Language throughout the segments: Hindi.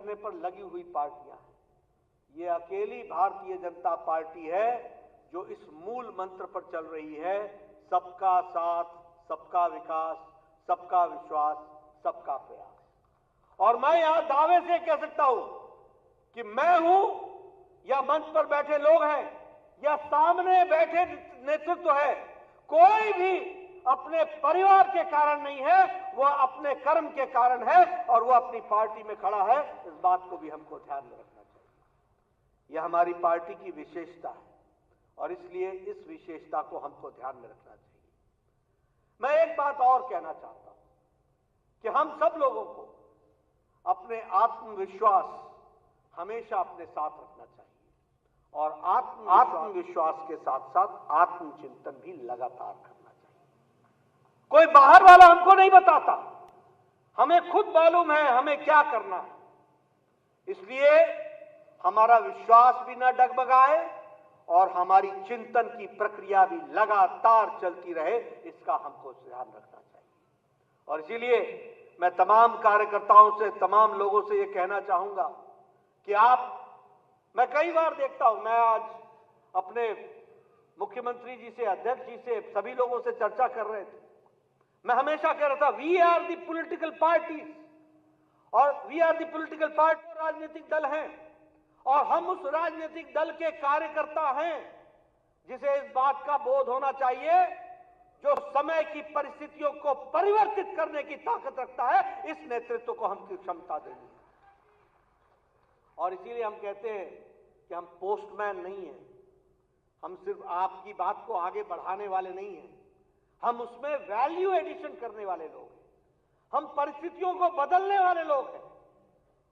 करने पर लगी हुई पार्टियां हैं। ये अकेली भारतीय जनता पार्टी है जो इस मूल मंत्र पर चल रही है, सबका साथ, सबका विकास, सबका विश्वास, सबका प्रयास। और मैं यहां दावे से कह सकता हूं कि मैं हूं या मंच पर बैठे लोग हैं या सामने बैठे नेतृत्व है, कोई भी अपने परिवार के कारण नहीं है, वह अपने कर्म के कारण है और वह अपनी पार्टी में खड़ा है। इस बात को भी हमको ध्यान में रखना चाहिए। यह हमारी पार्टी की विशेषता है और इसलिए इस विशेषता को हमको ध्यान में रखना चाहिए। मैं एक बात और कहना चाहता हूं कि हम सब लोगों को अपने आत्मविश्वास हमेशा अपने साथ रखना चाहिए और आत्मविश्वास के साथ साथ आत्मचिंतन भी लगातार करना चाहिए। कोई बाहर वाला हमको नहीं बताता, हमें खुद मालूम है हमें क्या करना है। इसलिए हमारा विश्वास भी न डगमगाए और हमारी चिंतन की प्रक्रिया भी लगातार चलती रहे, इसका हमको ध्यान रखना चाहिए। और इसीलिए मैं तमाम कार्यकर्ताओं से, तमाम लोगों से यह कहना चाहूंगा कि मैं कई बार देखता हूं, मैं आज अपने मुख्यमंत्री जी से, अध्यक्ष जी से, सभी लोगों से चर्चा कर रहे थे। मैं हमेशा कह रहा था we are the political parties, और we are the political party राजनीतिक दल हैं और हम उस राजनीतिक दल के कार्यकर्ता हैं जिसे इस बात का बोध होना चाहिए, जो समय की परिस्थितियों को परिवर्तित करने की ताकत रखता है, इस नेतृत्व को हमकी क्षमता देनी है। और इसीलिए हम कहते हैं कि हम पोस्टमैन नहीं हैं, हम सिर्फ आपकी बात को आगे बढ़ाने वाले नहीं हैं, हम उसमें वैल्यू एडिशन करने वाले लोग हैं, हम परिस्थितियों को बदलने वाले लोग हैं।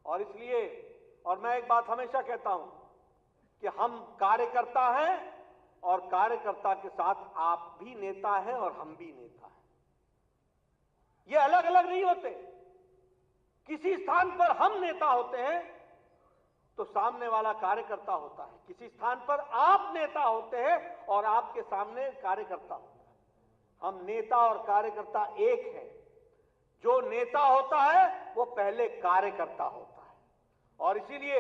और इसलिए, और मैं एक बात हमेशा कहता हूं कि हम कार्यकर्ता हैं और कार्यकर्ता के साथ आप भी नेता हैं और हम भी नेता हैं। ये अलग अलग नहीं होते। किसी स्थान पर हम नेता होते हैं तो सामने वाला कार्यकर्ता होता है, किसी स्थान पर आप नेता होते हैं और आपके सामने कार्यकर्ता होता है। हम नेता और कार्यकर्ता एक हैं। जो नेता होता है वो पहले कार्यकर्ता होता है। और इसीलिए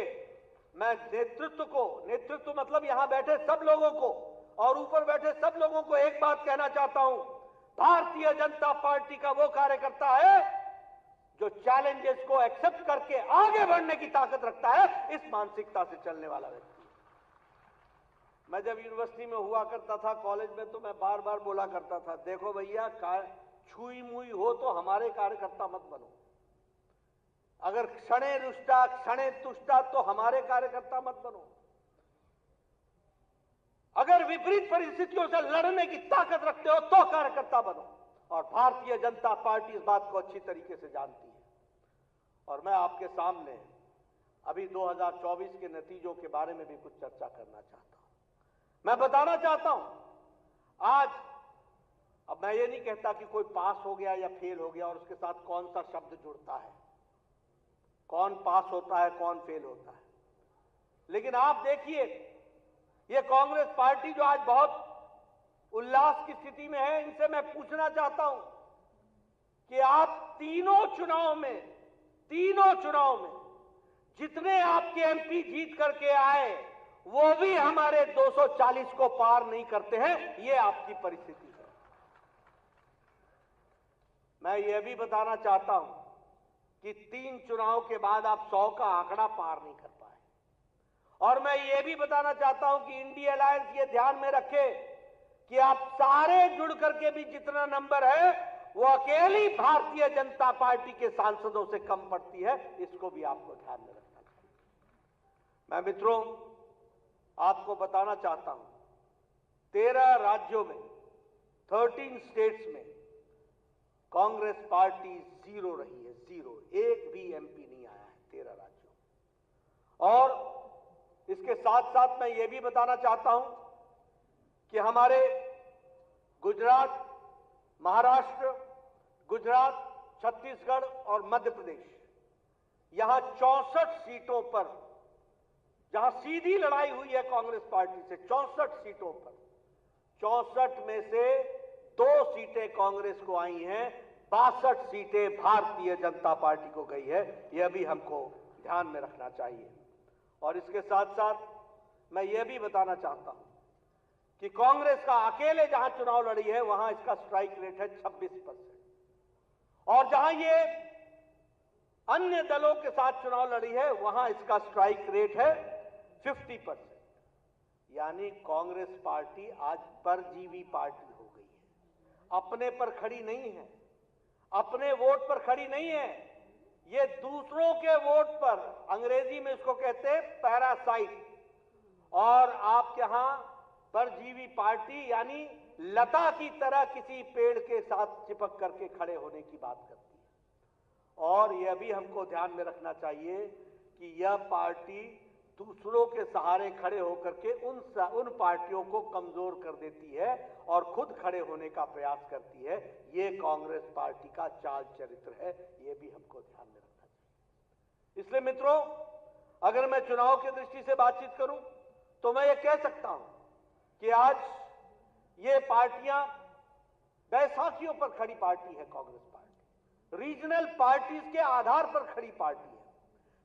मैं नेतृत्व मतलब यहां बैठे सब लोगों को और ऊपर बैठे सब लोगों को एक बात कहना चाहता हूं, भारतीय जनता पार्टी का वो कार्यकर्ता है जो चैलेंजेस को एक्सेप्ट करके आगे बढ़ने की ताकत रखता है, इस मानसिकता से चलने वाला व्यक्ति। मैं जब यूनिवर्सिटी में हुआ करता था, कॉलेज में, तो मैं बार बार बोला करता था, देखो भैया, छुई मुई हो तो हमारे कार्यकर्ता मत बनो, अगर क्षणे रुष्टा क्षणे तुष्टा तो हमारे कार्यकर्ता मत बनो, अगर विपरीत परिस्थितियों से लड़ने की ताकत रखते हो तो कार्यकर्ता बनो। और भारतीय जनता पार्टी इस बात को अच्छी तरीके से जानती है। और मैं आपके सामने अभी 2024 के नतीजों के बारे में भी कुछ चर्चा करना चाहता हूं। मैं बताना चाहता हूं, आज, अब मैं ये नहीं कहता कि कोई पास हो गया या फेल हो गया और उसके साथ कौन सा शब्द जुड़ता है, कौन पास होता है, कौन फेल होता है, लेकिन आप देखिए, ये कांग्रेस पार्टी जो आज बहुत उल्लास की स्थिति में है, इनसे मैं पूछना चाहता हूं कि आप तीनों चुनाव में जितने आपके एमपी जीत करके आए, वो भी हमारे 240 को पार नहीं करते हैं। ये आपकी परिस्थिति है। मैं ये भी बताना चाहता हूं कि 3 चुनाव के बाद आप 100 का आंकड़ा पार नहीं कर पाए। और मैं ये भी बताना चाहता हूं कि इंडिया अलायंस ये ध्यान में रखे कि आप सारे जुड़ करके भी जितना नंबर है वो अकेली भारतीय जनता पार्टी के सांसदों से कम पड़ती है। इसको भी आपको ध्यान में रखना चाहिए। मैं मित्रों आपको बताना चाहता हूं, 13 राज्यों में, 13 स्टेट्स में कांग्रेस पार्टी जीरो रही है, जीरो, एक भी एमपी नहीं आया है 13 राज्यों। और इसके साथ साथ मैं ये भी बताना चाहता हूं कि हमारे गुजरात, महाराष्ट्र, गुजरात, छत्तीसगढ़ और मध्य प्रदेश, यहां 64 सीटों पर, जहां सीधी लड़ाई हुई है कांग्रेस पार्टी से, 64 सीटों पर, 64 में से 2 सीटें कांग्रेस को आई हैं, 62 सीटें भारतीय जनता पार्टी को गई है। यह भी हमको ध्यान में रखना चाहिए। और इसके साथ साथ मैं यह भी बताना चाहता हूं कि कांग्रेस का अकेले जहां चुनाव लड़ी है वहां इसका स्ट्राइक रेट है 26%, और जहां ये अन्य दलों के साथ चुनाव लड़ी है वहां इसका स्ट्राइक रेट है 50%। यानी कांग्रेस पार्टी आज परजीवी पार्टी हो गई है, अपने पर खड़ी नहीं है, अपने वोट पर खड़ी नहीं है, ये दूसरों के वोट पर, अंग्रेजी में इसको कहते हैं पैरासाइट। और आप यहां परजीवी पार्टी यानी लता की तरह किसी पेड़ के साथ चिपक करके खड़े होने की बात करती है। और यह भी हमको ध्यान में रखना चाहिए कि यह पार्टी दूसरों के सहारे खड़े होकर के उन पार्टियों को कमजोर कर देती है और खुद खड़े होने का प्रयास करती है। ये कांग्रेस पार्टी का चाल चरित्र है, ये भी हमको ध्यान में रखना चाहिए। इसलिए मित्रों, अगर मैं चुनाव की दृष्टि से बातचीत करूं तो मैं ये कह सकता हूं कि आज ये पार्टियां बैसाखियों पर खड़ी पार्टी है। कांग्रेस पार्टी रीजनल पार्टीज के आधार पर खड़ी पार्टी है,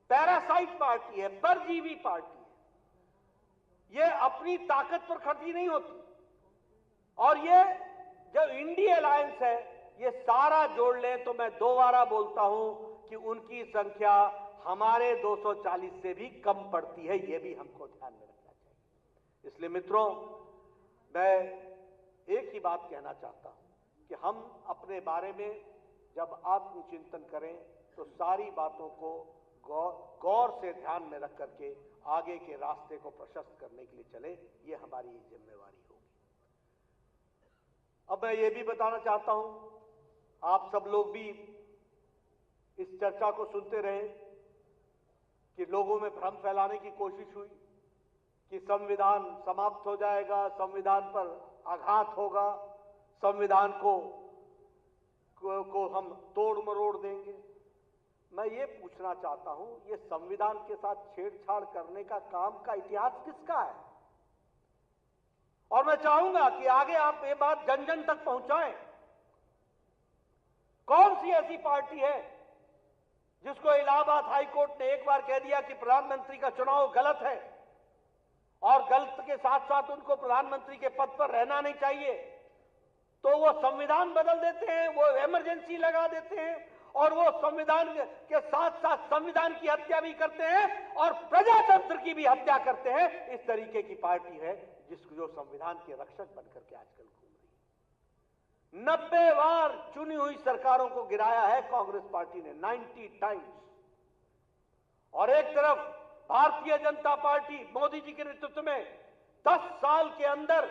पैरासाइट पार्टी है, परजीवी पार्टी है। ये अपनी ताकत पर खड़ी नहीं होती। और ये जो इंडी अलायंस है, ये सारा जोड़ लें तो मैं दोबारा बोलता हूं कि उनकी संख्या हमारे 240 से भी कम पड़ती है। ये भी हमको ध्यान में रखना चाहिए। इसलिए मित्रों, मैं एक ही बात कहना चाहता हूं कि हम अपने बारे में जब आत्मचिंतन करें तो सारी बातों को गौर से ध्यान में रख करके आगे के रास्ते को प्रशस्त करने के लिए चले, ये हमारी जिम्मेवारी होगी। अब मैं ये भी बताना चाहता हूं, आप सब लोग भी इस चर्चा को सुनते रहे कि लोगों में भ्रम फैलाने की कोशिश हुई कि संविधान समाप्त हो जाएगा, संविधान पर आघात होगा, संविधान को हम तोड़ मरोड़ देंगे। मैं ये पूछना चाहता हूं, ये संविधान के साथ छेड़छाड़ करने का काम का इतिहास किसका है? और मैं चाहूंगा कि आगे आप ये बात जन जन तक पहुंचाएं। कौन सी ऐसी पार्टी है जिसको इलाहाबाद हाईकोर्ट ने एक बार कह दिया कि प्रधानमंत्री का चुनाव गलत है और गलत के साथ साथ उनको प्रधानमंत्री के पद पर रहना नहीं चाहिए, तो वो संविधान बदल देते हैं, वो इमरजेंसी लगा देते हैं और वो संविधान के साथ साथ संविधान की हत्या भी करते हैं और प्रजातंत्र की भी हत्या करते हैं। इस तरीके की पार्टी है जो संविधान के रक्षक बनकर के आजकल घूम रही है। 90 बार चुनी हुई सरकारों को गिराया है कांग्रेस पार्टी ने, 90 टाइम्स। और एक तरफ भारतीय जनता पार्टी मोदी जी के नेतृत्व में 10 साल के अंदर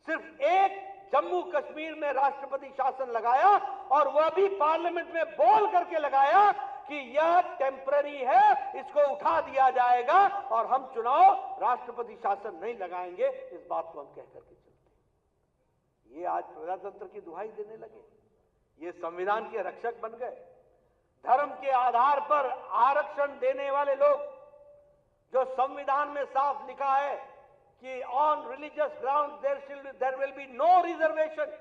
सिर्फ एक जम्मू कश्मीर में राष्ट्रपति शासन लगाया, और वह भी पार्लियामेंट में बोल करके लगाया कि यह टेम्पररी है, इसको उठा दिया जाएगा और हम चुनाव राष्ट्रपति शासन नहीं लगाएंगे। इस बात को हम कह करके चलते। ये आज प्रजातंत्र की दुहाई देने लगे, ये संविधान के रक्षक बन गए। धर्म के आधार पर आरक्षण देने वाले लोग, जो संविधान में साफ लिखा है कि on religious ground there will be no reservation,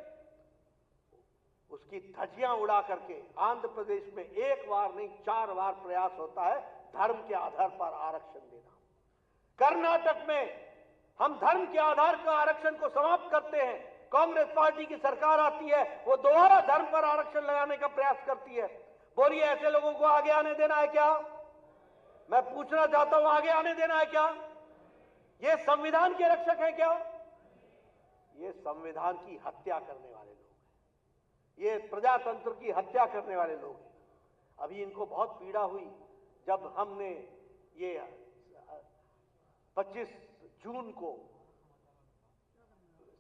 उसकी धज्जियां उड़ा करके आंध्र प्रदेश में एक बार नहीं 4 बार प्रयास होता है धर्म के आधार पर आरक्षण देना। कर्नाटक में हम धर्म के आधार पर आरक्षण को समाप्त करते हैं, कांग्रेस पार्टी की सरकार आती है, वो दोबारा धर्म पर आरक्षण लगाने का प्रयास करती है। बोलिए, ऐसे लोगों को आगे आने देना है क्या? मैं पूछना चाहता हूं, आगे आने देना है क्या? ये संविधान के रक्षक हैं क्या? ये संविधान की हत्या करने वाले लोग हैं, ये प्रजातंत्र की हत्या करने वाले लोग हैं। अभी इनको बहुत पीड़ा हुई जब हमने ये 25 जून को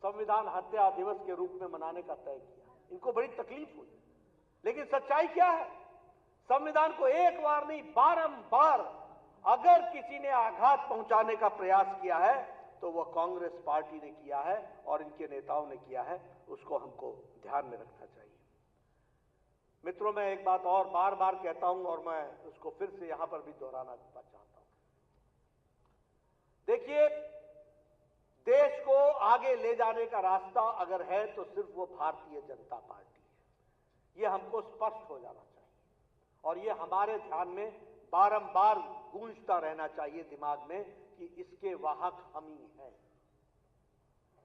संविधान हत्या दिवस के रूप में मनाने का तय किया। इनको बड़ी तकलीफ हुई, लेकिन सच्चाई क्या है? संविधान को एक बार नहीं, बारंबार अगर किसी ने आघात पहुंचाने का प्रयास किया है तो वह कांग्रेस पार्टी ने किया है और इनके नेताओं ने किया है। उसको हमको ध्यान में रखना चाहिए। मित्रों, मैं एक बात और बार बार कहता हूं और मैं उसको फिर से यहां पर भी दोहराना चाहता हूं। देखिए, देश को आगे ले जाने का रास्ता अगर है तो सिर्फ वो भारतीय जनता पार्टी है। ये हमको स्पष्ट हो जाना चाहिए और ये हमारे ध्यान में बारंबार गूंजता रहना चाहिए दिमाग में कि इसके वाहक हम ही हैं।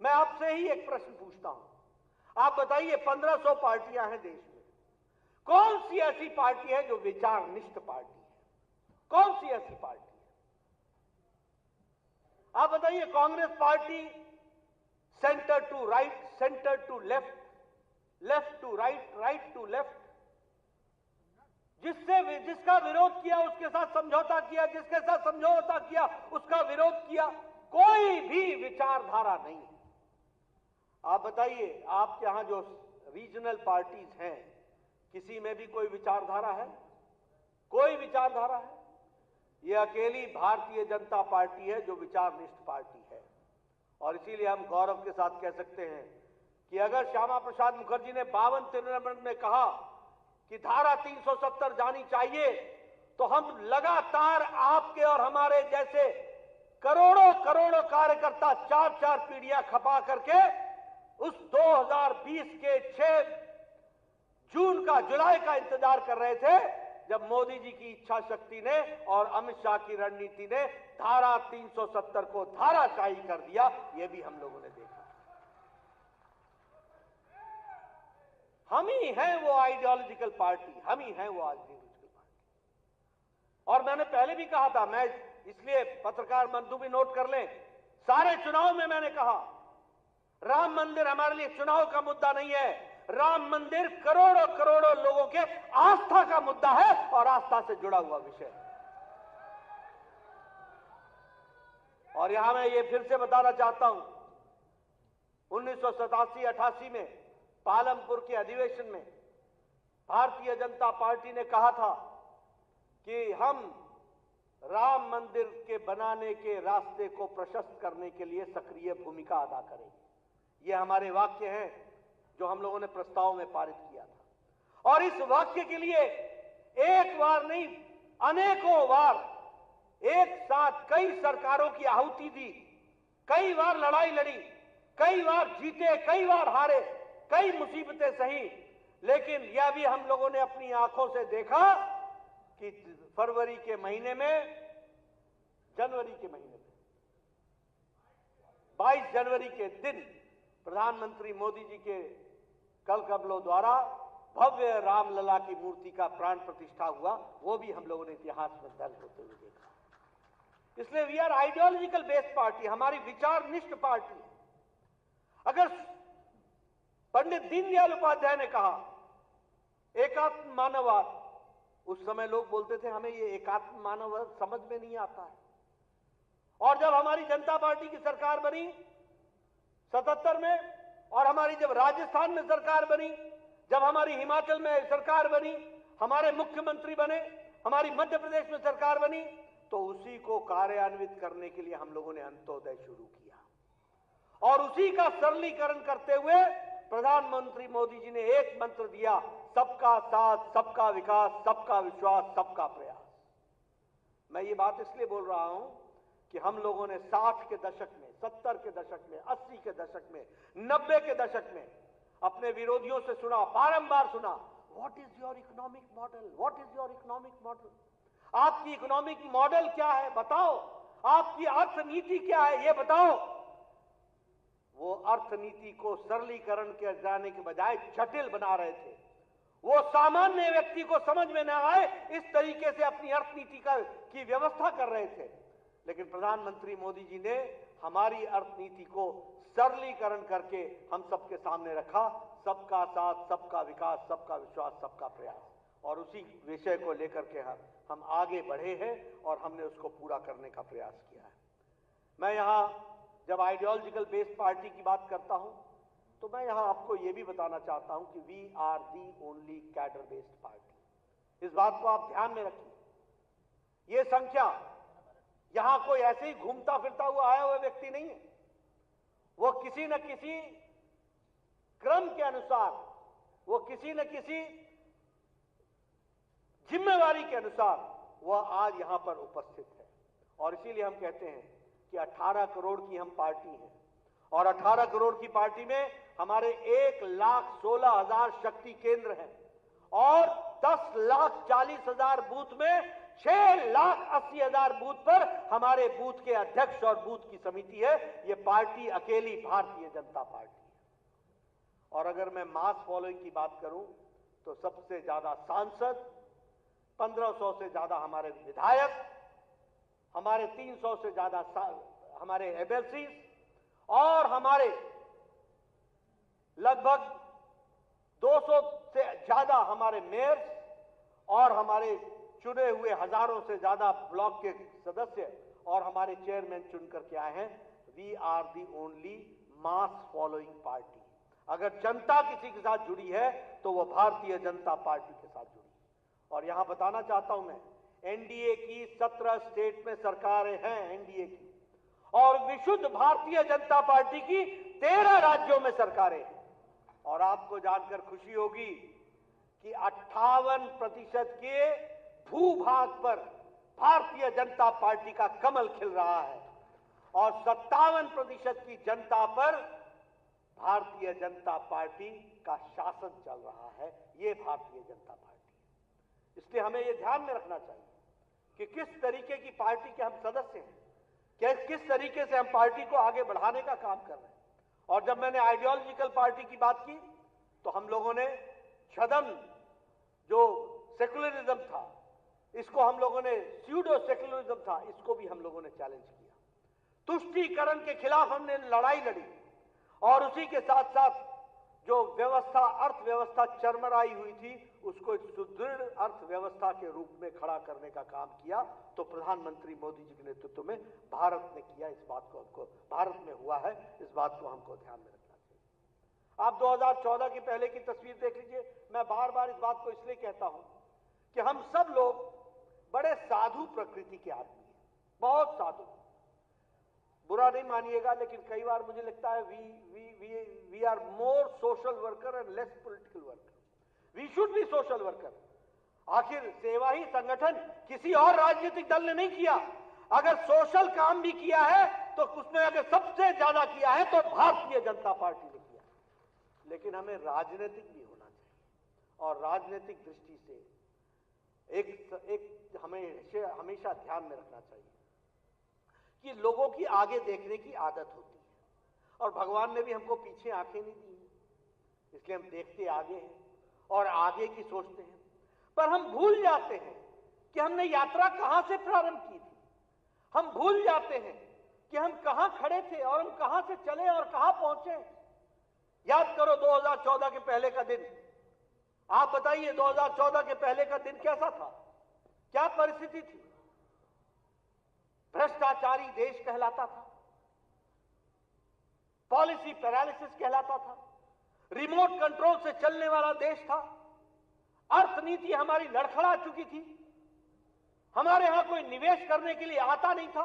मैं आपसे ही एक प्रश्न पूछता हूं, आप बताइए 1500 पार्टियां हैं देश में, कौन सी ऐसी पार्टी है जो विचारनिष्ठ पार्टी है? कौन सी ऐसी पार्टी है? आप बताइए। Congress party centre to right, centre to left, left to right, right to left, जिसका विरोध किया उसके साथ समझौता किया, जिसके साथ समझौता किया उसका विरोध किया, कोई भी विचारधारा नहीं है। आप बताइए, आपके यहां जो रीजनल पार्टीज हैं, किसी में भी कोई विचारधारा है? कोई विचारधारा है? यह अकेली भारतीय जनता पार्टी है जो विचारनिष्ठ पार्टी है। और इसीलिए हम गौरव के साथ कह सकते हैं कि अगर श्यामा प्रसाद मुखर्जी ने 52-53 में कहा कि धारा 370 जानी चाहिए, तो हम लगातार आपके और हमारे जैसे करोड़ों करोड़ों कार्यकर्ता 4-4 पीढ़ियां खपा करके उस 2020 के 6 जून का, जुलाई का इंतजार कर रहे थे, जब मोदी जी की इच्छा शक्ति ने और अमित शाह की रणनीति ने धारा 370 को धाराशाही कर दिया। यह भी हम लोगों ने देखा। हम ही हैं वो आइडियोलॉजिकल पार्टी, हम ही हैं वो आइडियोलॉजिकल पार्टी। और मैंने पहले भी कहा था, मैं इसलिए पत्रकार बंधु भी नोट कर लें, सारे चुनाव में मैंने कहा राम मंदिर हमारे लिए चुनाव का मुद्दा नहीं है। राम मंदिर करोड़ों करोड़ों लोगों के आस्था का मुद्दा है और आस्था से जुड़ा हुआ विषय है। और यहां मैं ये फिर से बताना चाहता हूं, 1987-88 में पालमपुर के अधिवेशन में भारतीय जनता पार्टी ने कहा था कि हम राम मंदिर के बनाने के रास्ते को प्रशस्त करने के लिए सक्रिय भूमिका अदा करेंगे। ये हमारे वाक्य हैं जो हम लोगों ने प्रस्ताव में पारित किया था। और इस वाक्य के लिए एक बार नहीं, अनेकों बार एक साथ कई सरकारों की आहुति दी, कई बार लड़ाई लड़ी, कई बार जीते, कई बार हारे, कई मुसीबतें सही, लेकिन यह भी हम लोगों ने अपनी आंखों से देखा कि जनवरी के महीने में 22 जनवरी के दिन प्रधानमंत्री मोदी जी के कल कबलों द्वारा भव्य रामलला की मूर्ति का प्राण प्रतिष्ठा हुआ। वो भी हम लोगों ने इतिहास में दर्ज होते हुए देखा। इसलिए we are ideological based party, हमारी विचारनिष्ठ पार्टी है। अगर पंडित दीनदयाल उपाध्याय ने कहा एकात्म मानववाद, उस समय लोग बोलते थे हमें ये एकात्म मानववाद समझ में नहीं आता है। और जब हमारी जनता पार्टी की सरकार बनी 77 में, और हमारी जब राजस्थान में सरकार बनी, जब हमारी हिमाचल में सरकार बनी, हमारे मुख्यमंत्री बने, हमारी मध्य प्रदेश में सरकार बनी, तो उसी को कार्यान्वित करने के लिए हम लोगों ने अंत्योदय शुरू किया। और उसी का सरलीकरण करते हुए प्रधानमंत्री मोदी जी ने एक मंत्र दिया, सबका साथ, सबका विकास, सबका विश्वास, सबका प्रयास। मैं ये बात इसलिए बोल रहा हूं कि हम लोगों ने 60 के दशक में, 70 के दशक में, 80 के दशक में, 90 के दशक में अपने विरोधियों से सुना, बारंबार सुना, what is your economic model, what is your economic model, आपकी इकोनॉमिक मॉडल क्या है बताओ, आपकी अर्थनीति क्या है ये बताओ। वो अर्थनीति को सरलीकरण के जाने के बजाय जटिल बना रहे थे। वो सामान्य व्यक्ति को समझ में न आए इस तरीके से अपनी अर्थनीति की व्यवस्था कर रहे थे। लेकिन प्रधानमंत्री मोदी जी ने हमारी अर्थनीति को सरलीकरण करके हम सबके सामने रखा, सबका साथ, सबका विकास, सबका विश्वास, सबका प्रयास। और उसी विषय को लेकर के हम आगे बढ़े हैं और हमने उसको पूरा करने का प्रयास किया है। मैं यहां जब आइडियोलॉजिकल बेस्ड पार्टी की बात करता हूं, तो मैं यहां आपको यह भी बताना चाहता हूं कि we are the only cadre based party. इस बात को आप ध्यान में रखिए। यह संख्या यहां कोई ऐसे ही घूमता फिरता हुआ आया हुआ व्यक्ति नहीं है। वो किसी न किसी क्रम के अनुसार, वो किसी न किसी जिम्मेवारी के अनुसार वह आज यहां पर उपस्थित है। और इसीलिए हम कहते हैं कि 18 करोड़ की हम पार्टी हैं और 18 करोड़ की पार्टी में हमारे 1,16,000 शक्ति केंद्र हैं और 10,40,000 बूथ में 6,80,000 बूथ पर हमारे बूथ के अध्यक्ष और बूथ की समिति है। ये पार्टी अकेली भारतीय जनता पार्टी है। और अगर मैं मास फॉलोइंग की बात करूं तो सबसे ज्यादा सांसद, 1500 से ज्यादा हमारे विधायक, हमारे 300 से ज्यादा हमारे एमएलसी और हमारे लगभग 200 से ज्यादा हमारे मेयर्स और हमारे चुने हुए हजारों से ज्यादा ब्लॉक के सदस्य और हमारे चेयरमैन चुन करके आए हैं। We are the only mass following party. अगर जनता किसी के साथ जुड़ी है तो वो भारतीय जनता पार्टी के साथ जुड़ी है। और यहां बताना चाहता हूं मैं, एनडीए की 17 स्टेट में सरकारें हैं एनडीए की, और विशुद्ध भारतीय जनता पार्टी की 13 राज्यों में सरकारें हैं। और आपको जानकर खुशी होगी कि 58% के भूभाग पर भारतीय जनता पार्टी का कमल खिल रहा है और 57% की जनता पर भारतीय जनता पार्टी का शासन चल रहा है। ये भारतीय जनता पार्टी है। इसलिए हमें यह ध्यान में रखना चाहिए कि किस तरीके की पार्टी के हम सदस्य हैं, किस तरीके से हम पार्टी को आगे बढ़ाने का काम कर रहे हैं। और जब मैंने आइडियोलॉजिकल पार्टी की बात की तो हम लोगों ने छदम जो सेकुलरिज्म था, इसको हम लोगों ने, स्यूडो सेकुलरिज्म था, इसको भी हम लोगों ने चैलेंज किया। तुष्टीकरण के खिलाफ हमने लड़ाई लड़ी और उसी के साथ साथ जो व्यवस्था, अर्थव्यवस्था चरमराई हुई थी, उसको एक सुदृढ़ अर्थव्यवस्था के रूप में खड़ा करने का काम किया। तो प्रधानमंत्री मोदी जी के नेतृत्व में भारत ने किया। इस बात को हमको, भारत में हुआ है, इस बात को हमको ध्यान में रखना चाहिए। आप 2014 के पहले की तस्वीर देख लीजिए। मैं बार बार इस बात को इसलिए कहता हूं कि हम सब लोग बड़े साधु प्रकृति के आदमी हैं, बहुत साधु। बुरा नहीं मानिएगा, लेकिन कई बार मुझे लगता है we are more social worker and less political worker. We should be social worker. आखिर सेवा ही संगठन किसी और राजनीतिक दल ने नहीं किया। अगर सोशल काम भी किया है तो उसमें अगर सबसे ज्यादा किया है तो भारतीय जनता पार्टी ने किया। लेकिन हमें राजनीतिक भी होना चाहिए और राजनीतिक दृष्टि से एक हमें हमेशा ध्यान में रखना चाहिए कि लोगों की आगे देखने की आदत होती है और भगवान ने भी हमको पीछे आंखें नहीं दी हैं, इसलिए हम देखते आगे हैं और आगे की सोचते हैं। पर हम भूल जाते हैं कि हमने यात्रा कहां से प्रारंभ की थी। हम भूल जाते हैं कि हम कहां खड़े थे और हम कहां से चले और कहां पहुंचे। याद करो 2014 के पहले का दिन। आप बताइए 2014 के पहले का दिन कैसा था, क्या परिस्थिति थी। भ्रष्टाचारी देश कहलाता था, पॉलिसी पैरालिसिस कहलाता था, रिमोट कंट्रोल से चलने वाला देश था, अर्थनीति हमारी लड़खड़ा चुकी थी, हमारे यहां कोई निवेश करने के लिए आता नहीं था।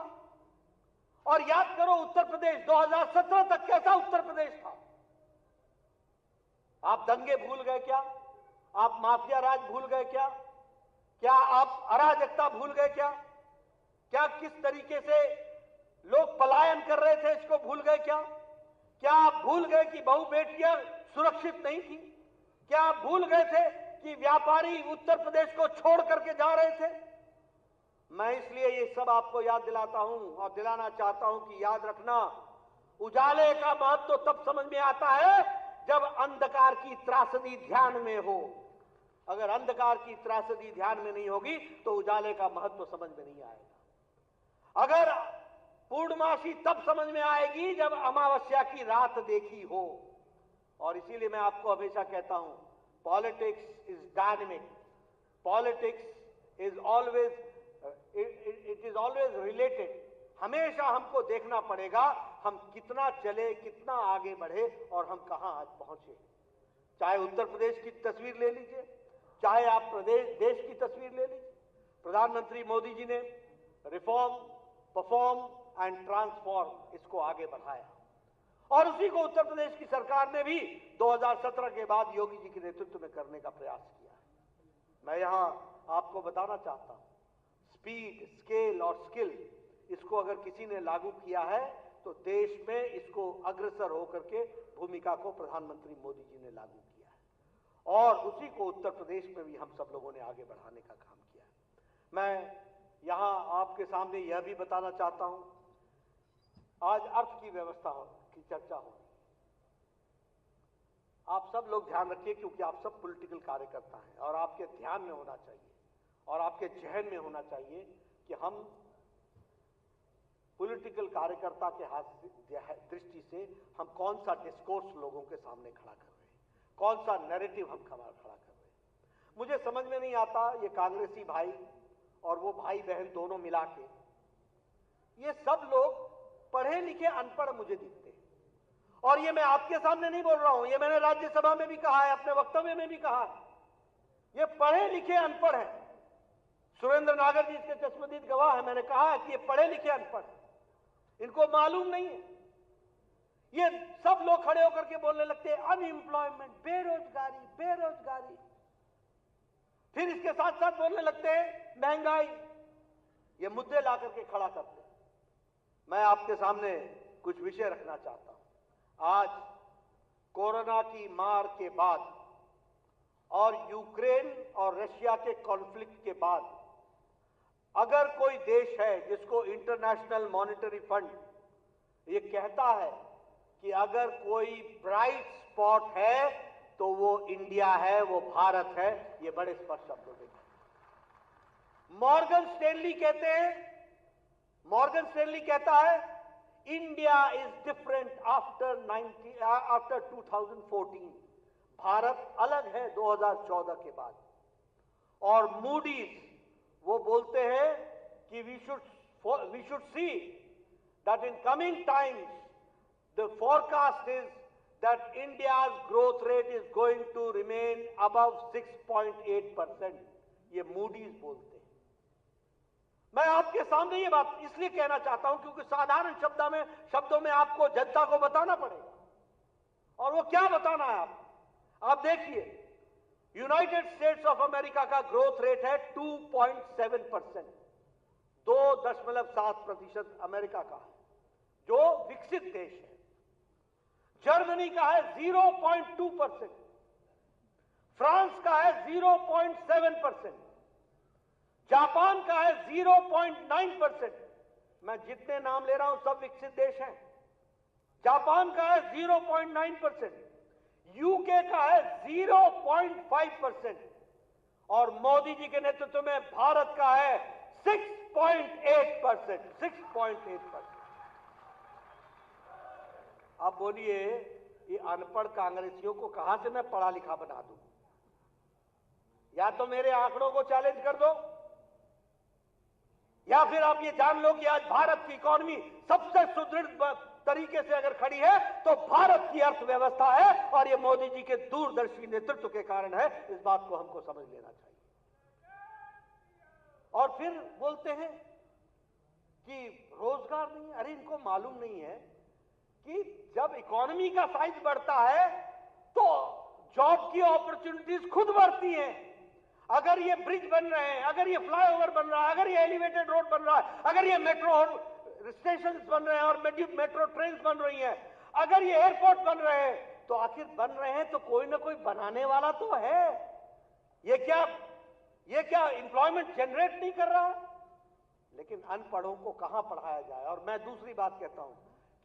और याद करो उत्तर प्रदेश 2017 तक कैसा उत्तर प्रदेश था। आप दंगे भूल गए क्या? आप माफिया राज भूल गए क्या? क्या आप अराजकता भूल गए क्या? क्या किस तरीके से लोग पलायन कर रहे थे इसको भूल गए क्या? क्या आप भूल गए कि बहु बेटियां सुरक्षित नहीं थी? क्या आप भूल गए थे कि व्यापारी उत्तर प्रदेश को छोड़ करके जा रहे थे? मैं इसलिए ये सब आपको याद दिलाता हूं और दिलाना चाहता हूं कि याद रखना, उजाले का महत्व तो तब समझ में आता है जब अंधकार की त्रासदी ध्यान में हो। अगर अंधकार की त्रासदी ध्यान में नहीं होगी तो उजाले का महत्व समझ में नहीं आएगा। अगर पूर्णमासी तब समझ में आएगी जब अमावस्या की रात देखी हो। और इसीलिए मैं आपको हमेशा कहता हूं, politics is dynamic, politics is always, it is always related. हमेशा हमको देखना पड़ेगा हम कितना चले, कितना आगे बढ़े और हम कहां आज पहुंचे। चाहे उत्तर प्रदेश की तस्वीर ले लीजिए, चाहे आप देश की तस्वीर ले लीजिए। प्रधानमंत्री मोदी जी ने रिफॉर्म, परफॉर्म एंड ट्रांसफॉर्म इसको आगे बढ़ाया और उसी को उत्तर प्रदेश की सरकार ने भी 2017 के बाद योगी जी के नेतृत्व में करने का प्रयास किया है। मैं यहां आपको बताना चाहता हूं, स्पीड, स्केल और स्किल, इसको अगर किसी ने लागू किया है तो देश में इसको अग्रसर होकर के भूमिका को प्रधानमंत्री मोदी जी ने लागू किया है और उसी को उत्तर प्रदेश में भी हम सब लोगों ने आगे बढ़ाने का काम किया है। मैं यहां आपके सामने यह भी बताना चाहता हूं, आज अर्थ की व्यवस्था की चर्चा हो। आप सब लोग ध्यान रखिए, क्योंकि आप सब पॉलिटिकल कार्यकर्ता हैं और आपके ध्यान में होना चाहिए और आपके जहन में होना चाहिए कि हम पॉलिटिकल कार्यकर्ता के दृष्टि से हम कौन सा डिस्कोर्स लोगों के सामने खड़ा कर रहे हैं, कौन सा नैरेटिव हम खड़ा कर रहे हैं। मुझे समझ में नहीं आता, ये कांग्रेसी भाई और वो भाई बहन दोनों मिला के, ये सब लोग पढ़े लिखे अनपढ़ मुझे दिखते हैं। और ये मैं आपके सामने नहीं बोल रहा हूं, ये मैंने राज्यसभा में भी कहा है, अपने वक्तव्य में भी कहा है। ये पढ़े लिखे अनपढ़ हैं। सुरेंद्र नागर जी इसके चश्मदीद गवाह है। मैंने कहा है कि ये पढ़े लिखे अनपढ़, इनको मालूम नहीं है। ये सब लोग खड़े होकर के बोलने लगते हैं अनएम्प्लॉयमेंट, बेरोजगारी बेरोजगारी, फिर इसके साथ साथ बोलने लगते हैं महंगाई। ये मुद्दे ला करके खड़ा करते हैं। मैं आपके सामने कुछ विषय रखना चाहता हूं। आज कोरोना की मार के बाद और यूक्रेन और रशिया के कॉन्फ्लिक्ट के बाद अगर कोई देश है जिसको इंटरनेशनल मॉनेटरी फंड ये कहता है कि अगर कोई ब्राइट स्पॉट है तो वो इंडिया है, वो भारत है, ये बड़े स्पष्ट शब्दों में मॉर्गन स्टैनली कहते हैं। मॉर्गन स्टैनली कहता है India is different after 2014। Bharat अलग है 2014 के बाद। और मूडीज वो बोलते हैं कि we should see that in coming times the forecast is that India's growth rate is going to remain above 6.8%। ये मूडीज बोलते हैं। मैं आपके सामने ये बात इसलिए कहना चाहता हूं क्योंकि साधारण शब्दों में आपको जनता को बताना पड़ेगा। और वो क्या बताना है आप देखिए, यूनाइटेड स्टेट्स ऑफ अमेरिका का ग्रोथ रेट है 2.7%, 2.7% अमेरिका का है, जो विकसित देश है। जर्मनी का है 0.2%, फ्रांस का है 0.7%, जापान का है 0.9%। मैं जितने नाम ले रहा हूं सब विकसित देश हैं। जापान का है 0.9%, यूके का है 0.5% और मोदी जी के नेतृत्व में भारत का है 6.8%। 6.8%। अब बोलिए, ये अनपढ़ कांग्रेसियों को कहां से मैं पढ़ा लिखा बना दूं? या तो मेरे आंकड़ों को चैलेंज कर दो, या फिर आप ये जान लो कि आज भारत की इकोनॉमी सबसे सुदृढ़ तरीके से अगर खड़ी है तो भारत की अर्थव्यवस्था है और ये मोदी जी के दूरदर्शी नेतृत्व के कारण है। इस बात को हमको समझ लेना चाहिए। और फिर बोलते हैं कि रोजगार नहीं। अरे इनको मालूम नहीं है कि जब इकोनॉमी का साइज बढ़ता है तो जॉब की अपॉर्चुनिटीज खुद बढ़ती हैं। अगर ये ब्रिज बन रहे हैं, अगर ये फ्लाईओवर बन रहा है, अगर ये एलिवेटेड रोड बन रहा है, अगर ये मेट्रो स्टेशन बन रहे हैं और मेट्रो ट्रेन बन रही हैं, अगर ये एयरपोर्ट बन रहे हैं, तो आखिर बन रहे हैं तो कोई ना कोई बनाने वाला तो है। ये क्या एम्प्लॉयमेंट जनरेट नहीं कर रहा है? लेकिन अनपढ़ों को कहां पढ़ाया जाए। और मैं दूसरी बात कहता हूं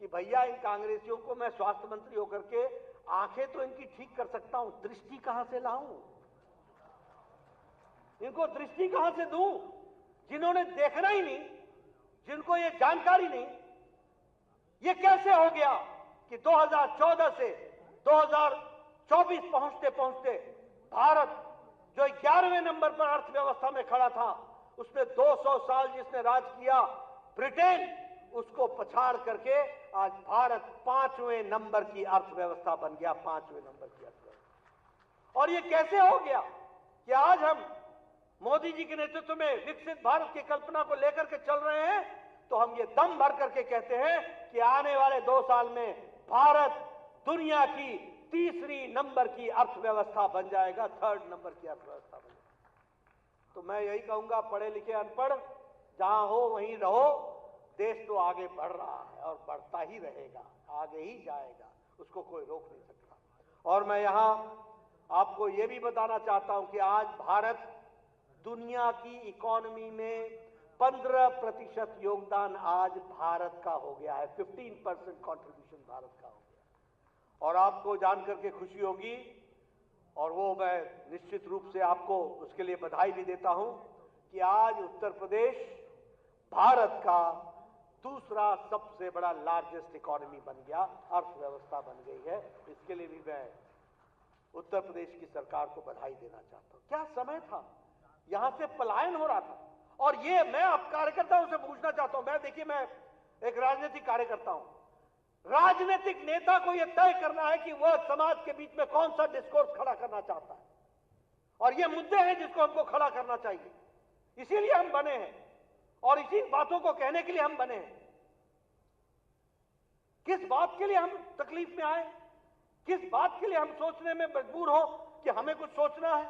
कि भैया, इन कांग्रेसियों को मैं स्वास्थ्य मंत्री होकर के आंखें तो इनकी ठीक कर सकता हूं, दृष्टि कहां से लाऊं? इनको दृष्टि कहां से दूं? जिन्होंने देखना ही नहीं, जिनको ये जानकारी नहीं। ये कैसे हो गया कि 2014 से 2024 पहुंचते पहुंचते भारत जो 11वें नंबर पर अर्थव्यवस्था में खड़ा था, उसने 200 साल जिसने राज किया ब्रिटेन, उसको पछाड़ करके आज भारत 5वें नंबर की अर्थव्यवस्था बन गया। 5वें नंबर की अर्थव्यवस्था। और ये कैसे हो गया कि आज हम मोदी जी के नेतृत्व में विकसित भारत की कल्पना को लेकर के चल रहे हैं, तो हम ये दम भर करके कहते हैं कि आने वाले 2 साल में भारत दुनिया की 3री नंबर की अर्थव्यवस्था बन जाएगा, 3rd नंबर की अर्थव्यवस्था बन जाएगा। तो मैं यही कहूंगा, पढ़े लिखे अनपढ़ जहां हो वहीं रहो। देश तो आगे बढ़ रहा है और बढ़ता ही रहेगा, आगे ही जाएगा, उसको कोई रोक नहीं सकता। और मैं यहां आपको यह भी बताना चाहता हूं कि आज भारत दुनिया की इकोनॉमी में 15% योगदान आज भारत का हो गया है, 15% कंट्रीब्यूशन भारत का हो गया। और आपको जानकर के खुशी होगी, और वो मैं निश्चित रूप से आपको उसके लिए बधाई भी देता हूं कि आज उत्तर प्रदेश भारत का दूसरा सबसे बड़ा लार्जेस्ट इकोनॉमी बन गया, अर्थव्यवस्था बन गई है। इसके लिए भी मैं उत्तर प्रदेश की सरकार को बधाई देना चाहता हूं। क्या समय था, यहां से पलायन हो रहा था। और ये मैं अब कार्यकर्ताओं से पूछना चाहता हूं, मैं देखिए मैं एक राजनीतिक कार्यकर्ता हूं, राजनीतिक नेता को यह तय करना है कि वह समाज के बीच में कौन सा डिस्कोर्स खड़ा करना चाहता है, और ये मुद्दे हैं जिसको हमको खड़ा करना चाहिए। इसीलिए हम बने हैं और इसी बातों को कहने के लिए हम बने हैं। किस बात के लिए हम तकलीफ में आए, किस बात के लिए हम सोचने में मजबूर हो कि हमें कुछ सोचना है।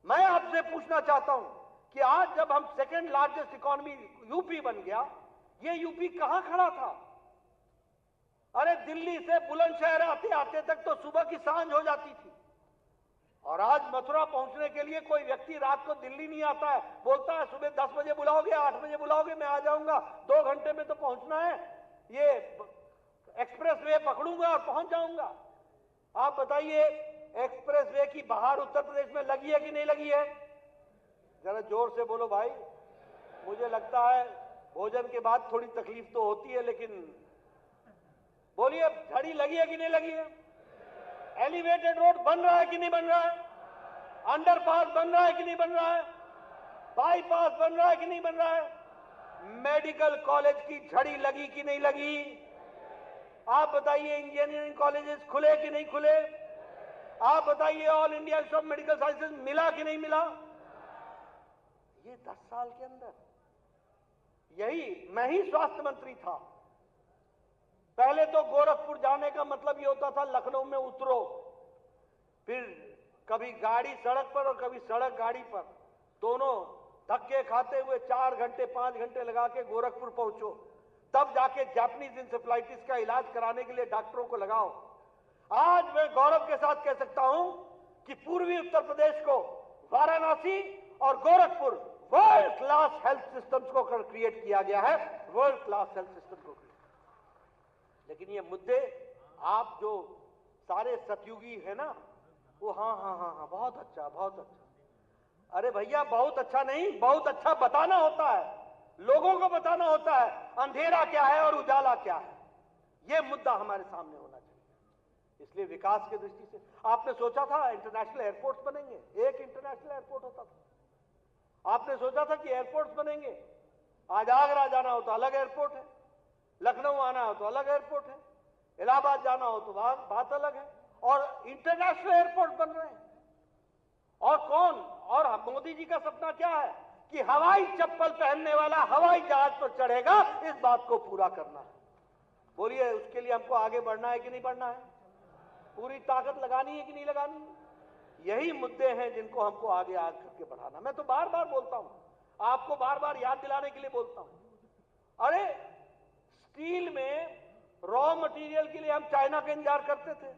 मैं आपसे पूछना चाहता हूं कि आज जब हम सेकेंड लार्जेस्ट इकोनॉमी यूपी बन गया, ये यूपी कहां खड़ा था? अरे दिल्ली से बुलंदशहर आते आते तक तो सुबह की सांझ हो जाती थी, और आज मथुरा पहुंचने के लिए कोई व्यक्ति रात को दिल्ली नहीं आता है, बोलता है सुबह 10 बजे बुलाओगे, 8 बजे बुलाओगे, मैं आ जाऊंगा, 2 घंटे में तो पहुंचना है, ये एक्सप्रेस वे पकड़ूंगा और पहुंच जाऊंगा। आप बताइए, एक्सप्रेस वे की बहार उत्तर प्रदेश में लगी है कि नहीं लगी है? जरा जोर से बोलो भाई। मुझे लगता है भोजन के बाद थोड़ी तकलीफ तो होती है, लेकिन बोलिए, झड़ी लगी है कि नहीं लगी है? एलिवेटेड रोड बन रहा है कि नहीं बन रहा है? अंडरपास बन रहा है कि नहीं बन रहा है? बाईपास बन रहा है कि नहीं बन रहा है? मेडिकल कॉलेज की झड़ी लगी कि नहीं लगी? आप बताइए, इंजीनियरिंग कॉलेजेस खुले कि नहीं खुले? आप बताइए, all India institute of medical sciences मिला कि नहीं मिला? ये 10 साल के अंदर, यही मैं ही स्वास्थ्य मंत्री था, पहले तो गोरखपुर जाने का मतलब ये होता था लखनऊ में उतरो, फिर कभी गाड़ी सड़क पर और कभी सड़क गाड़ी पर, दोनों धक्के खाते हुए 4 घंटे 5 घंटे लगा के गोरखपुर पहुंचो, तब जाके जापानीज इंसेफ्लाइटिस का इलाज कराने के लिए डॉक्टरों को लगाओ। आज मैं गौरव के साथ कह सकता हूं कि पूर्वी उत्तर प्रदेश को वाराणसी और Gorakhpur world class health systems को क्रिएट किया गया है, वर्ल्ड क्लास हेल्थ सिस्टम को। लेकिन ये मुद्दे आप जो सारे सतयुगी है ना, वो हाँ बहुत अच्छा बहुत अच्छा। अरे भैया, बहुत अच्छा नहीं, बहुत अच्छा बताना होता है, लोगों को बताना होता है अंधेरा क्या है और उजाला क्या है। ये मुद्दा हमारे सामने होना चाहिए। इसलिए विकास की दृष्टि से आपने सोचा था इंटरनेशनल एयरपोर्ट्स बनेंगे, एक इंटरनेशनल एयरपोर्ट होता था। आपने सोचा था कि एयरपोर्ट्स बनेंगे, आज आगरा जाना हो तो अलग एयरपोर्ट है, लखनऊ आना हो तो अलग एयरपोर्ट है, इलाहाबाद जाना हो तो बात अलग है, और इंटरनेशनल एयरपोर्ट बन रहे हैं। और कौन, और मोदी जी का सपना क्या है कि हवाई चप्पल पहनने वाला हवाई जहाज पर चढ़ेगा, इस बात को पूरा करना है। बोलिए, उसके लिए हमको आगे बढ़ना है कि नहीं बढ़ना है? पूरी ताकत लगानी है कि नहीं लगानी है? यही मुद्दे हैं जिनको हमको आगे करके बढ़ाना। मैं तो बार बार बोलता हूं, आपको बार बार याद दिलाने के लिए बोलता हूं। अरे स्टील में रॉ मटेरियल के लिए हम चाइना का इंतजार करते थे,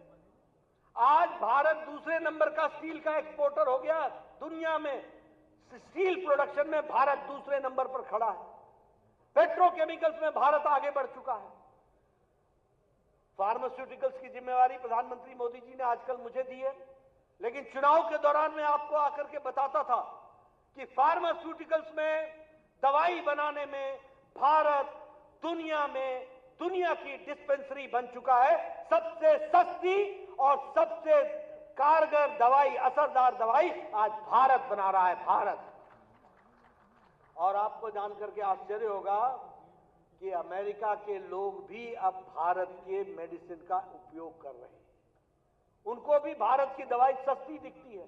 आज भारत दूसरे नंबर का स्टील का एक्सपोर्टर हो गया दुनिया में। स्टील प्रोडक्शन में भारत दूसरे नंबर पर खड़ा है, पेट्रोकेमिकल्स में भारत आगे बढ़ चुका है। फार्मास्यूटिकल्स की जिम्मेवारी प्रधानमंत्री मोदी जी ने आजकल मुझे दी है, लेकिन चुनाव के दौरान मैं आपको आकर के बताता था कि फार्मास्यूटिकल्स में, दवाई बनाने में भारत दुनिया में दुनिया की डिस्पेंसरी बन चुका है। सबसे सस्ती और सबसे कारगर दवाई, असरदार दवाई आज भारत बना रहा है, भारत। और आपको जानकर के आश्चर्य होगा कि अमेरिका के लोग भी अब भारत के मेडिसिन का उपयोग कर रहे हैं। उनको भी भारत की दवाई सस्ती दिखती है,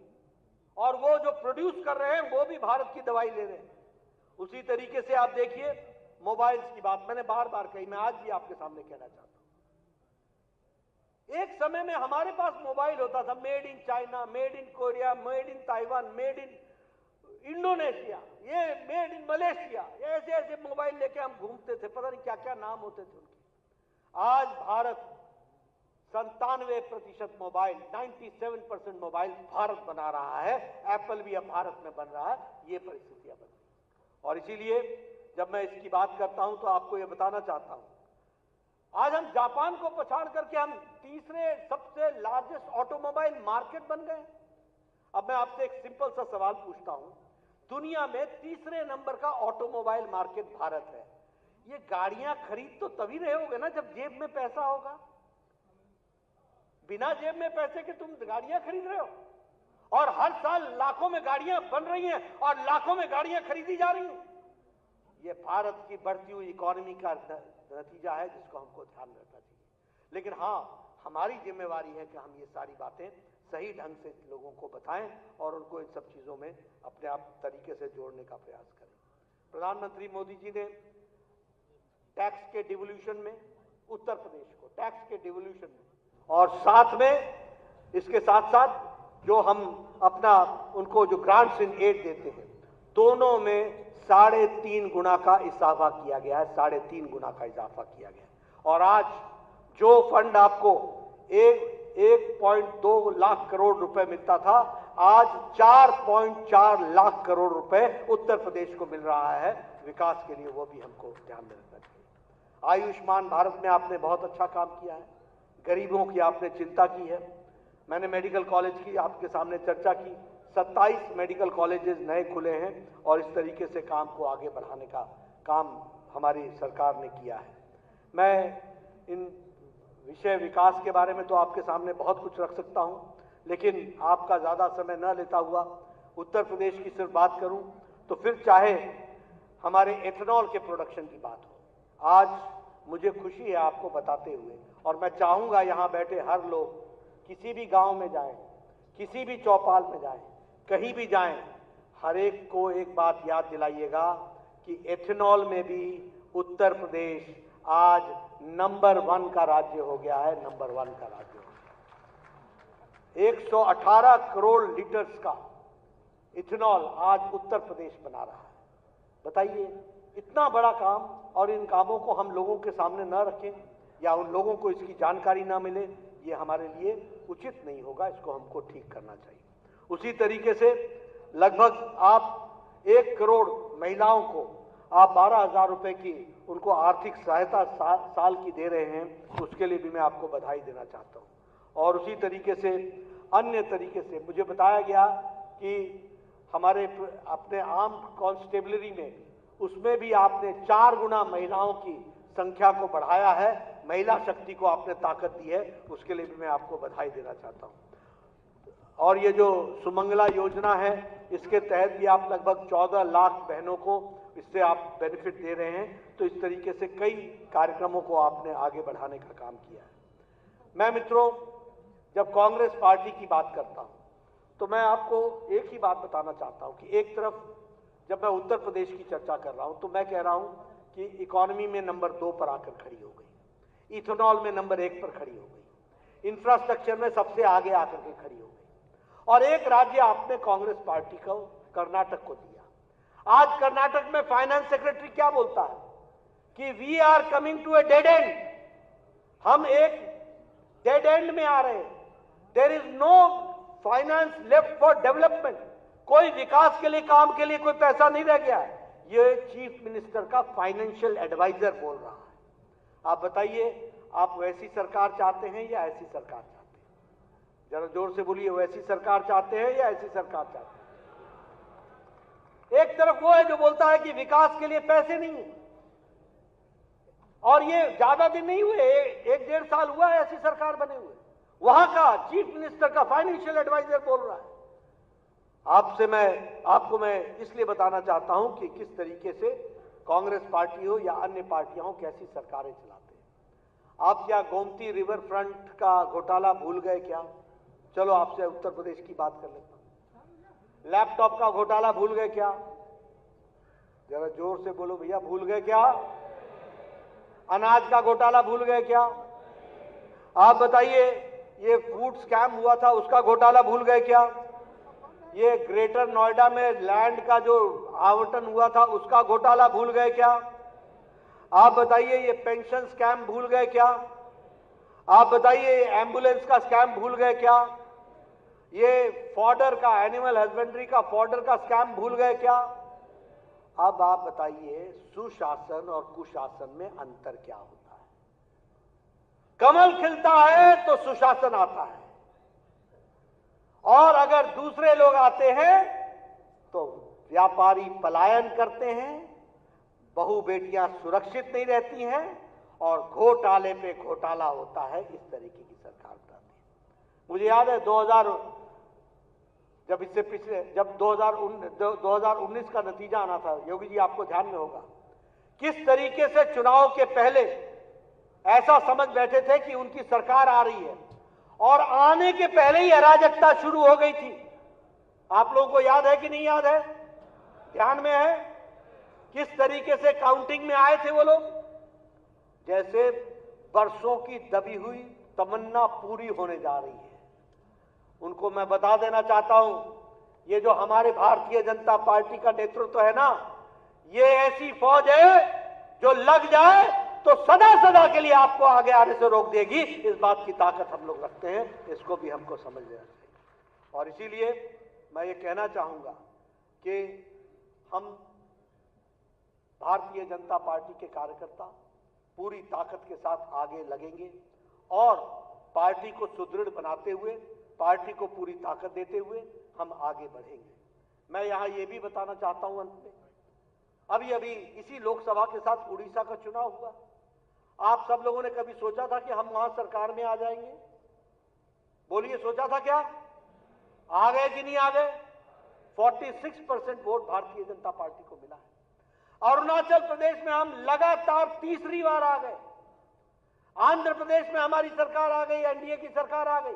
और वो जो प्रोड्यूस कर रहे हैं वो भी भारत की दवाई ले रहे हैं। उसी तरीके से आप देखिए, मोबाइल्स की बात मैंने बार बार कही, मैं आज भी आपके सामने कहना चाहता हूं। एक समय में हमारे पास मोबाइल होता था made in China, made in Korea, made in Taiwan, made in Indonesia, ये मेड इन मलेशिया, ऐसे ऐसे मोबाइल लेके हम घूमते थे, पता नहीं क्या क्या नाम होते थे उनके। आज भारत 97% मोबाइल, 97% मोबाइल भारत बना रहा है। एप्पल भी अब भारत में बन रहा है। ये परिस्थितियां बन रही, और इसीलिए जब मैं इसकी बात करता हूं तो आपको यह बताना चाहता हूं, आज हम जापान को पछाड़ करके हम तीसरे सबसे लार्जेस्ट ऑटोमोबाइल मार्केट बन गए। अब मैं आपसे एक सिंपल सा सवाल पूछता हूं, दुनिया में तीसरे नंबर का ऑटोमोबाइल मार्केट भारत है। ये गाड़ियां खरीद तो तभी रहे होगे ना जब जेब में पैसा होगा। बिना जेब में पैसे के तुम गाड़ियां खरीद रहे हो, और हर साल लाखों में गाड़ियां बन रही हैं और लाखों में गाड़ियां खरीदी जा रही हैं। ये भारत की बढ़ती हुई इकोनॉमी का नतीजा है जिसको हमको ध्यान रखना चाहिए। लेकिन हाँ, हमारी जिम्मेवारी है कि हम ये सारी बातें सही ढंग से लोगों को बताएं और उनको इन सब चीजों में अपने आप तरीके से जोड़ने का प्रयास करें। प्रधानमंत्री मोदी जी ने टैक्स के डिवोल्यूशन में उत्तर प्रदेश को टैक्स के डिवोल्यूशन में, और साथ में इसके साथ साथ जो हम अपना उनको जो ग्रांट्स इन एड देते हैं, दोनों में 3.5 गुना का इजाफा किया गया है। 3.5 गुना का इजाफा किया गया है। और आज जो फंड आपको 1.2 लाख करोड़ रुपए मिलता था, आज 4.4 लाख करोड़ रुपए उत्तर प्रदेश को मिल रहा है विकास के लिए। वो भी हमको ध्यान में रखना चाहिए। आयुष्मान भारत में आपने बहुत अच्छा काम किया है, गरीबों की आपने चिंता की है। मैंने मेडिकल कॉलेज की आपके सामने चर्चा की, 27 मेडिकल कॉलेजेस नए खुले हैं और इस तरीके से काम को आगे बढ़ाने का काम हमारी सरकार ने किया है। मैं इन विषय विकास के बारे में तो आपके सामने बहुत कुछ रख सकता हूं, लेकिन आपका ज्यादा समय न लेता हुआ उत्तर प्रदेश की सिर्फ बात करूं तो फिर चाहे हमारे एथेनॉल के प्रोडक्शन की बात हो, आज मुझे खुशी है आपको बताते हुए, और मैं चाहूंगा यहां बैठे हर लोग किसी भी गांव में जाएं, किसी भी चौपाल में जाएं, कहीं भी जाएं, हर एक को एक बात याद दिलाइएगा कि एथेनॉल में भी उत्तर प्रदेश आज नंबर 1 का राज्य हो गया है। नंबर 1 का राज्य हो गया। 118 करोड़ लीटर्स का इथेनॉल आज उत्तर प्रदेश बना रहा है। बताइए, इतना बड़ा काम, और इन कामों को हम लोगों के सामने न रखें या उन लोगों को इसकी जानकारी ना मिले, ये हमारे लिए उचित नहीं होगा। इसको हमको ठीक करना चाहिए। उसी तरीके से लगभग आप 1 करोड़ महिलाओं को आप 12,000 रुपए की उनको आर्थिक सहायता साल की दे रहे हैं, उसके लिए भी मैं आपको बधाई देना चाहता हूं। और उसी तरीके से अन्य तरीके से मुझे बताया गया कि हमारे अपने आर्म कांस्टेबलरी में, उसमें भी आपने 4 गुना महिलाओं की संख्या को बढ़ाया है, महिला शक्ति को आपने ताकत दी है, उसके लिए भी मैं आपको बधाई देना चाहता हूं। और ये जो सुमंगला योजना है, इसके तहत भी आप लगभग 14 लाख बहनों को इससे आप बेनिफिट दे रहे हैं। तो इस तरीके से कई कार्यक्रमों को आपने आगे बढ़ाने का काम किया है। मैं मित्रों, जब कांग्रेस पार्टी की बात करता हूं तो मैं आपको एक ही बात बताना चाहता हूं कि एक तरफ जब मैं उत्तर प्रदेश की चर्चा कर रहा हूं तो मैं कह रहा हूं कि इकोनॉमी में नंबर 2 पर आकर खड़ी हो गई, इथेनॉल में नंबर 1 पर खड़ी हो गई, इंफ्रास्ट्रक्चर में सबसे आगे आकर के खड़ी हो गई। और एक राज्य आपने कांग्रेस पार्टी को, कर्नाटक को दिया। आज कर्नाटक में फाइनेंस सेक्रेटरी क्या बोलता है कि we are coming to a dead end, हम एक डेड एंड में आ रहे हैं। There is no finance left for development, कोई विकास के लिए, काम के लिए कोई पैसा नहीं रह गया है। ये चीफ मिनिस्टर का फाइनेंशियल एडवाइजर बोल रहा है। आप बताइए, आप वैसी सरकार चाहते हैं या ऐसी सरकार चाहते हैं? जरा जोर से बोलिए, वैसी सरकार चाहते हैं या ऐसी सरकार चाहते हैं? एक तरफ वो है जो बोलता है कि विकास के लिए पैसे नहीं है, और ये ज्यादा दिन नहीं हुए, 1-1.5 साल हुआ है ऐसी सरकार बने हुए। वहां का चीफ मिनिस्टर का फाइनेंशियल एडवाइजर बोल रहा है। आपको मैं इसलिए बताना चाहता हूं कि किस तरीके से कांग्रेस पार्टी हो या अन्य पार्टियां हो, कैसी सरकारें चलाते हैं। आप क्या गोमती रिवर फ्रंट का घोटाला भूल गए क्या? चलो आपसे उत्तर प्रदेश की बात कर लेता हूं। लैपटॉप का घोटाला भूल गए क्या? जरा जोर से बोलो भैया, भूल गए क्या? अनाज का घोटाला भूल गए क्या? आप बताइए, ये फूड स्कैम हुआ था, उसका घोटाला भूल गए क्या? ये ग्रेटर नोएडा में लैंड का जो आवंटन हुआ था, उसका घोटाला भूल गए क्या? आप बताइए, ये पेंशन स्कैम भूल गए क्या? आप बताइए, एम्बुलेंस का स्कैम भूल गए क्या? ये फॉर्डर का, एनिमल हस्बेंड्री का फॉर्डर का स्कैम भूल गए क्या? अब आप बताइए, सुशासन और कुशासन में अंतर क्या होता है? कमल खिलता है तो सुशासन आता है, और अगर दूसरे लोग आते हैं तो व्यापारी पलायन करते हैं, बहु बेटियां सुरक्षित नहीं रहती हैं, और घोटाले पे घोटाला होता है। इस तरीके की सरकार बनाती है। मुझे याद है 2019 का नतीजा आना था, योगी जी आपको ध्यान में होगा, किस तरीके से चुनाव के पहले ऐसा समझ बैठे थे कि उनकी सरकार आ रही है, और आने के पहले ही अराजकता शुरू हो गई थी। आप लोगों को याद है कि नहीं याद है? ध्यान में है? किस तरीके से काउंटिंग में आए थे वो लोग? जैसे बरसों की दबी हुई तमन्ना पूरी होने जा रही है। उनको मैं बता देना चाहता हूं, ये जो हमारे भारतीय जनता पार्टी का नेतृत्व है ना, ये ऐसी फौज है जो लग जाए तो सदा सदा के लिए आपको आगे आने से रोक देगी। इस बात की ताकत हम लोग रखते हैं, इसको भी हमको समझ लेना चाहिए। और इसीलिए मैं ये कहना चाहूंगा कि हम भारतीय जनता पार्टी के कार्यकर्ता पूरी ताकत के साथ आगे लगेंगे, और पार्टी को सुदृढ़ बनाते हुए, पार्टी को पूरी ताकत देते हुए हम आगे बढ़ेंगे। मैं यहां यह भी बताना चाहता हूं, अंत में अभी इसी लोकसभा के साथ उड़ीसा का चुनाव हुआ। आप सब लोगों ने कभी सोचा था कि हम वहां सरकार में आ जाएंगे? बोलिए, सोचा था क्या? आ गए कि नहीं आ गए? 46% वोट भारतीय जनता पार्टी को मिला है। अरुणाचल प्रदेश में हम लगातार तीसरी बार आ गए। आंध्र प्रदेश में हमारी सरकार आ गई, एनडीए की सरकार आ गई।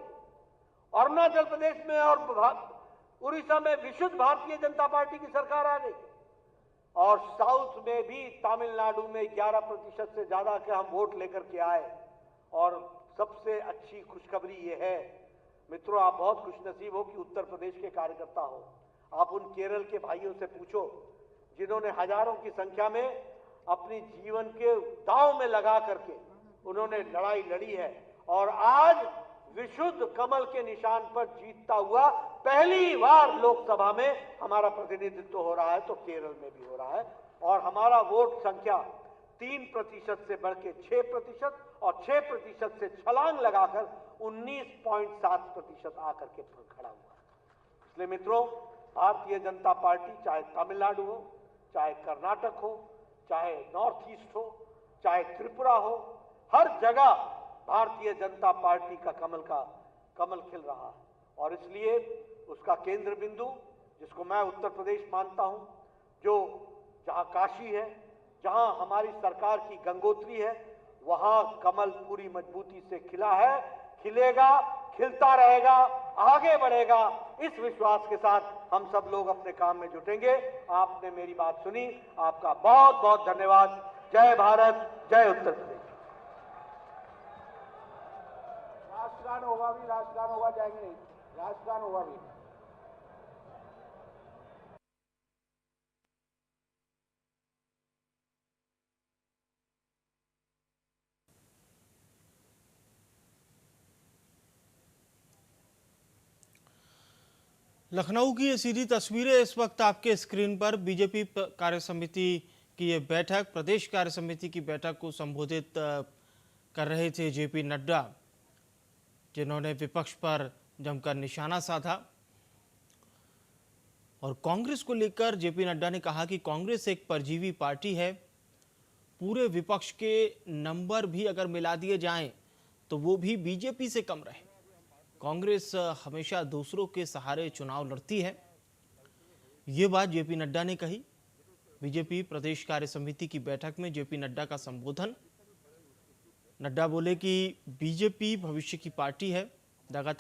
अरुणाचल प्रदेश में और उड़ीसा में विशुद्ध भारतीय जनता पार्टी की सरकार आ गई, और साउथ में भी तमिलनाडु में 11% से ज्यादा के हम वोट लेकर के आए। और सबसे अच्छी खुशखबरी ये है मित्रों, आप बहुत खुशनसीब हो कि उत्तर प्रदेश के कार्यकर्ता हो। आप उन केरल के भाइयों से पूछो जिन्होंने हजारों की संख्या में अपनी जीवन के दांव में लगा करके उन्होंने लड़ाई लड़ी है, और आज विशुद्ध कमल के निशान पर जीतता हुआ पहली बार लोकसभा में हमारा प्रतिनिधित्व हो रहा है, तो केरल में भी हो रहा है। और हमारा वोट संख्या 3% से बढ़ के 6%, और 6% से छलांग लगाकर 19.7% आकर के खड़ा हुआ। इसलिए मित्रों, भारतीय जनता पार्टी चाहे तमिलनाडु हो, चाहे कर्नाटक हो, चाहे नॉर्थ ईस्ट हो, चाहे त्रिपुरा हो, हर जगह भारतीय जनता पार्टी का कमल खिल रहा है। और इसलिए उसका केंद्र बिंदु, जिसको मैं उत्तर प्रदेश मानता हूं, जो जहां काशी है, जहां हमारी सरकार की गंगोत्री है, वहां कमल पूरी मजबूती से खिला है, खिलेगा, खिलता रहेगा, आगे बढ़ेगा। इस विश्वास के साथ हम सब लोग अपने काम में जुटेंगे। आपने मेरी बात सुनी, आपका बहुत बहुत धन्यवाद। जय भारत, जय उत्तर प्रदेश। राष्ट्रगान होगा जाएंगे नहीं, राष्ट्रगान होगा भी। लखनऊ की ये सीधी तस्वीरें इस वक्त आपके स्क्रीन पर। बीजेपी कार्य समिति की ये बैठक, प्रदेश कार्य समिति की बैठक को संबोधित कर रहे थे जेपी नड्डा, जिन्होंने विपक्ष पर जमकर निशाना साधा। और कांग्रेस को लेकर जेपी नड्डा ने कहा कि कांग्रेस एक परजीवी पार्टी है, पूरे विपक्ष के नंबर भी अगर मिला दिए जाएं तो वो भी बीजेपी से कम रहे। कांग्रेस हमेशा दूसरों के सहारे चुनाव लड़ती है, ये बात जेपी नड्डा ने कही। बीजेपी प्रदेश कार्य समिति की बैठक में जेपी नड्डा का संबोधन। नड्डा बोले कि बीजेपी भविष्य की पार्टी है, लगातार